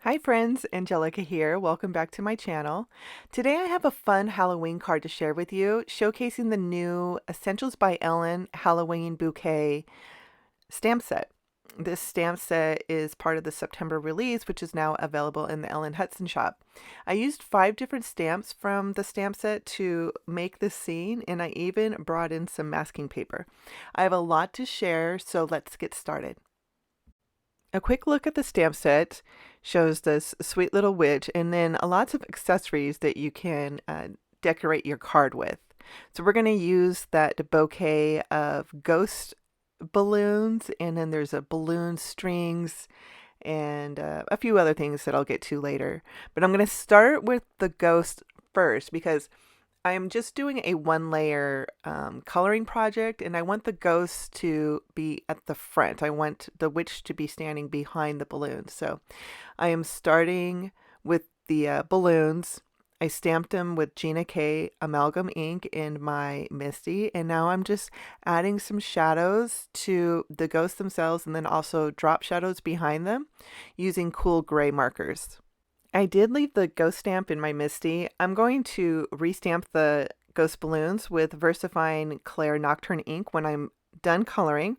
Hi friends, Angelica here. Welcome back to my channel. Today I have a fun Halloween card to share with you, showcasing the new Essentials by Ellen Halloween Bouquet stamp set. This stamp set is part of the September release, which is now available in the Ellen Hudson shop. I used 5 different stamps from the stamp set to make this scene, and I even brought in some masking paper. I have a lot to share, so let's get started. A quick look at the stamp set shows this sweet little witch and then lots of accessories that you can decorate your card with. So we're going to use that bouquet of ghost balloons, and then there's a balloon strings and a few other things that I'll get to later. But I'm going to start with the ghost first because I'm just doing a 1 layer coloring project, and I want the ghost to be at the front. I want the witch to be standing behind the balloons. So I am starting with the balloons. I stamped them with Gina K amalgam ink in my Misty, and now I'm just adding some shadows to the ghosts themselves and then also drop shadows behind them using cool gray markers. I did leave the ghost stamp in my Misty. I'm going to restamp the ghost balloons with VersaFine Clair Nocturne ink when I'm done coloring.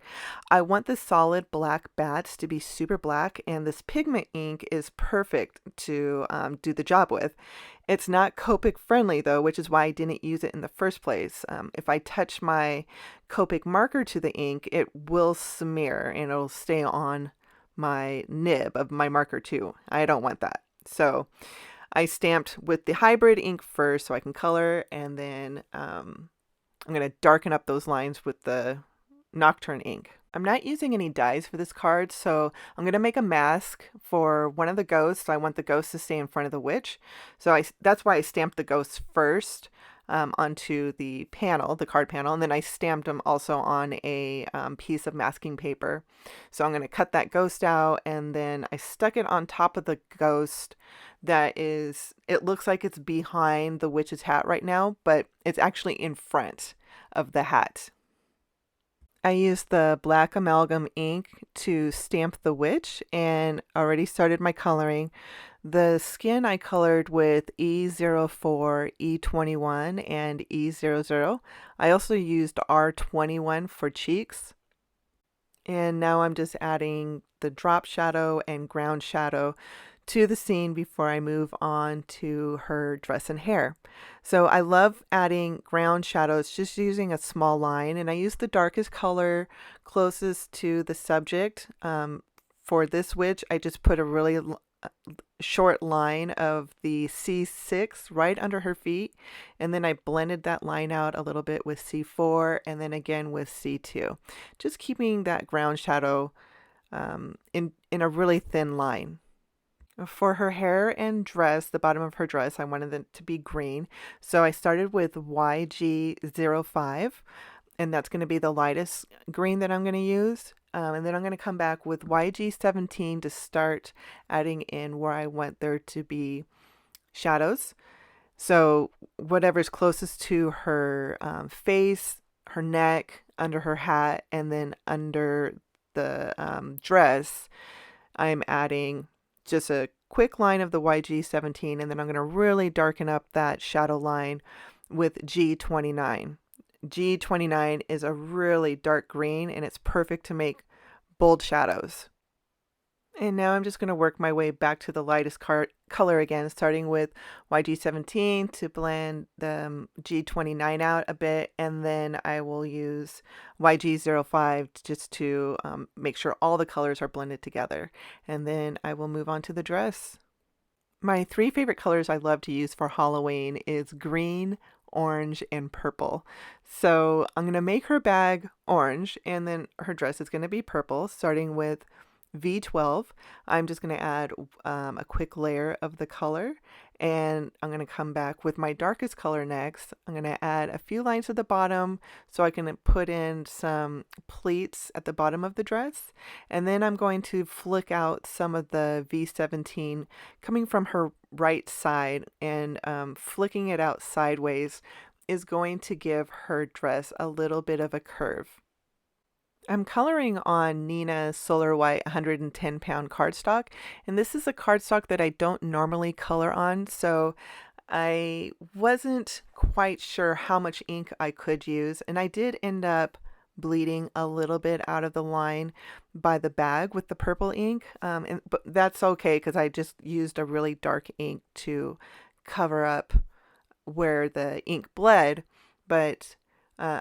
I want the solid black bats to be super black, and this pigment ink is perfect to do the job with. It's not Copic friendly though, which is why I didn't use it in the first place. If I touch my Copic marker to the ink, it will smear and it'll stay on my nib of my marker too. I don't want that. So I stamped with the hybrid ink first so I can color, and then I'm going to darken up those lines with the Nocturne ink. I'm not using any dies for this card, so I'm going to make a mask for one of the ghosts. I want the ghost to stay in front of the witch. So that's why I stamped the ghosts first onto the panel, the card panel, and then I stamped them also on a piece of masking paper. So I'm going to cut that ghost out, and then I stuck it on top of the ghost that is, it looks like it's behind the witch's hat right now, but it's actually in front of the hat. I used the black amalgam ink to stamp the witch and already started my coloring. The skin I colored with E04, E21, and E00. I also used R21 for cheeks. And now I'm just adding the drop shadow and ground shadow to the scene before I move on to her dress and hair. So I love adding ground shadows just using a small line, and I use the darkest color closest to the subject. For this witch, I just put a really short line of the C6 right under her feet, and then I blended that line out a little bit with C4 and then again with C2, just keeping that ground shadow in a really thin line. For her hair and dress, the bottom of her dress, I wanted it to be green. So I started with YG05, and that's going to be the lightest green that I'm going to use. And then I'm going to come back with YG17 to start adding in where I want there to be shadows. So whatever's closest to her face, her neck, under her hat, and then under the dress, I'm adding just a quick line of the YG17, and then I'm going to really darken up that shadow line with G29. G29 is a really dark green, and it's perfect to make bold shadows. And now I'm just going to work my way back to the lightest color again, starting with YG17 to blend the G29 out a bit, and then I will use YG05 just to make sure all the colors are blended together. And then I will move on to the dress. My 3 favorite colors I love to use for Halloween is green, orange, and purple. So I'm going to make her bag orange, and then her dress is going to be purple, starting with V12. I'm just going to add a quick layer of the color, and I'm going to come back with my darkest color next. I'm going to add a few lines at the bottom so I can put in some pleats at the bottom of the dress, and then I'm going to flick out some of the V17 coming from her right side, and flicking it out sideways is going to give her dress a little bit of a curve. I'm coloring on Nina's Solar White 110-pound cardstock, and this is a cardstock that I don't normally color on, so I wasn't quite sure how much ink I could use, and I did end up bleeding a little bit out of the line by the bag with the purple ink, but that's okay because I just used a really dark ink to cover up where the ink bled, but uh,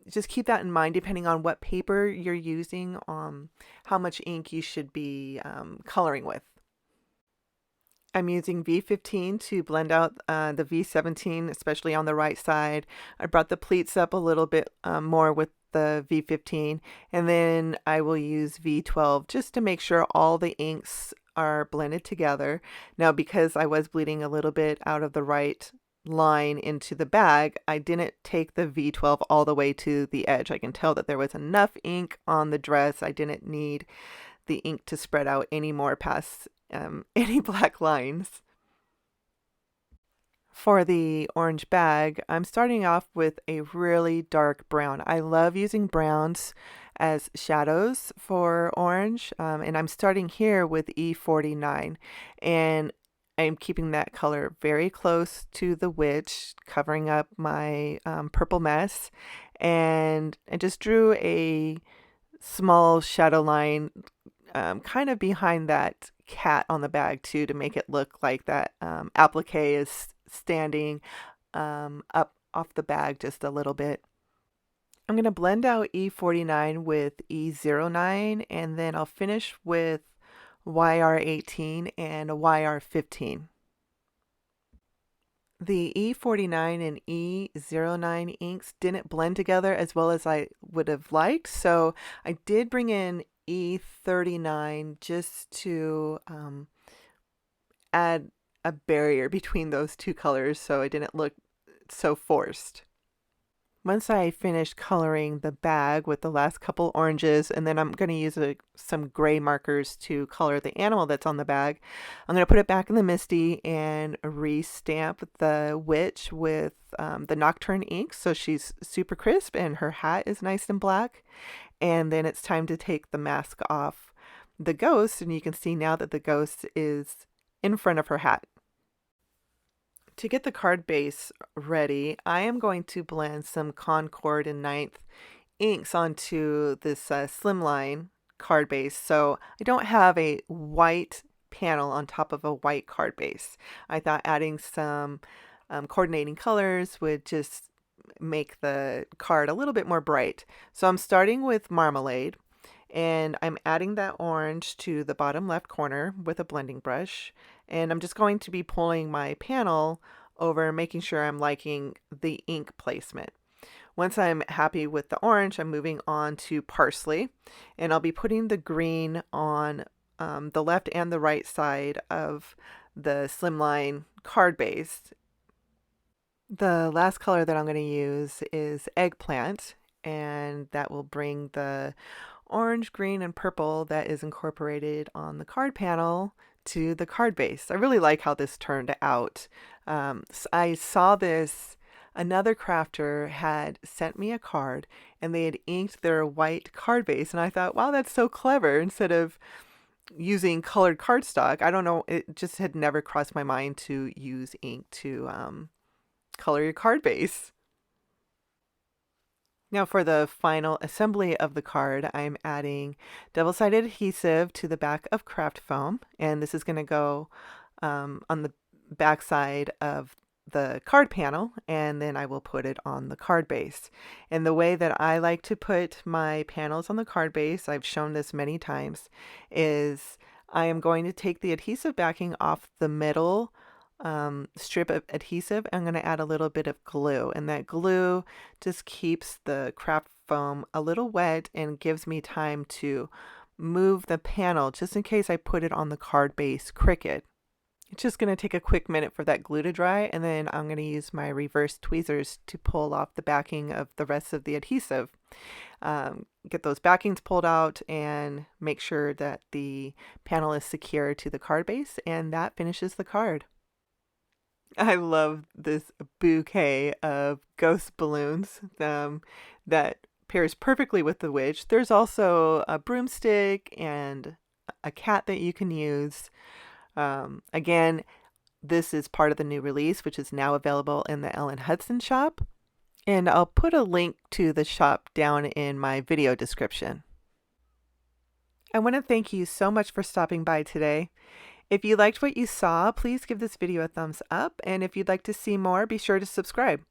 just keep that in mind depending on what paper you're using, how much ink you should be coloring with. I'm using V15 to blend out the V17, especially on the right side. I brought the pleats up a little bit more with the V15, and then I will use V12 just to make sure all the inks are blended together. Now, because I was bleeding a little bit out of the right line into the bag, I didn't take the V12 all the way to the edge. I can tell that there was enough ink on the dress. I didn't need the ink to spread out any more past any black lines. For the orange bag, I'm starting off with a really dark brown. I love using browns as shadows for orange, and I'm starting here with E49, and I'm keeping that color very close to the witch, covering up my purple mess, and I just drew a small shadow line kind of behind that cat on the bag too, to make it look like that applique is standing up off the bag just a little bit. I'm going to blend out E49 with E09, and then I'll finish with YR18 and YR15. The E49 and E09 inks didn't blend together as well as I would have liked, so I did bring in E39 just to add a barrier between those two colors so it didn't look so forced. Once I finish coloring the bag with the last couple oranges, and then I'm going to use some gray markers to color the animal that's on the bag, I'm going to put it back in the Misty and re-stamp the witch with the Nocturne ink so she's super crisp and her hat is nice and black. And then it's time to take the mask off the ghost, and you can see now that the ghost is in front of her hat. To get the card base ready, I am going to blend some Concord and Ninth inks onto this slimline card base. So I don't have a white panel on top of a white card base. I thought adding some coordinating colors would just make the card a little bit more bright. So I'm starting with Marmalade, and I'm adding that orange to the bottom left corner with a blending brush, and I'm just going to be pulling my panel over, making sure I'm liking the ink placement. Once I'm happy with the orange, I'm moving on to Parsley, and I'll be putting the green on the left and the right side of the slimline card base. The last color that I'm going to use is Eggplant, and that will bring the orange, green, and purple that is incorporated on the card panel to the card base. I really like how this turned out. I saw this, another crafter had sent me a card and they had inked their white card base, and I thought, wow, that's so clever. Instead of using colored cardstock, I don't know, it just had never crossed my mind to use ink to color your card base. Now for the final assembly of the card, I'm adding double-sided adhesive to the back of craft foam, and this is going to go on the back side of the card panel, and then I will put it on the card base. And the way that I like to put my panels on the card base, I've shown this many times, is I am going to take the adhesive backing off the middle strip of adhesive. I'm going to add a little bit of glue, and that glue just keeps the craft foam a little wet and gives me time to move the panel just in case I put it on the card base crooked. It's just going to take a quick minute for that glue to dry, and then I'm going to use my reverse tweezers to pull off the backing of the rest of the adhesive. Get those backings pulled out and make sure that the panel is secure to the card base, and that finishes the card. I love this bouquet of ghost balloons that pairs perfectly with the witch. There's also a broomstick and a cat that you can use. Again, this is part of the new release, which is now available in the Ellen Hudson shop. And I'll put a link to the shop down in my video description. I want to thank you so much for stopping by today. If you liked what you saw, please give this video a thumbs up. And if you'd like to see more, be sure to subscribe.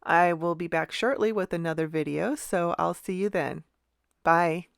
I will be back shortly with another video, so I'll see you then. Bye.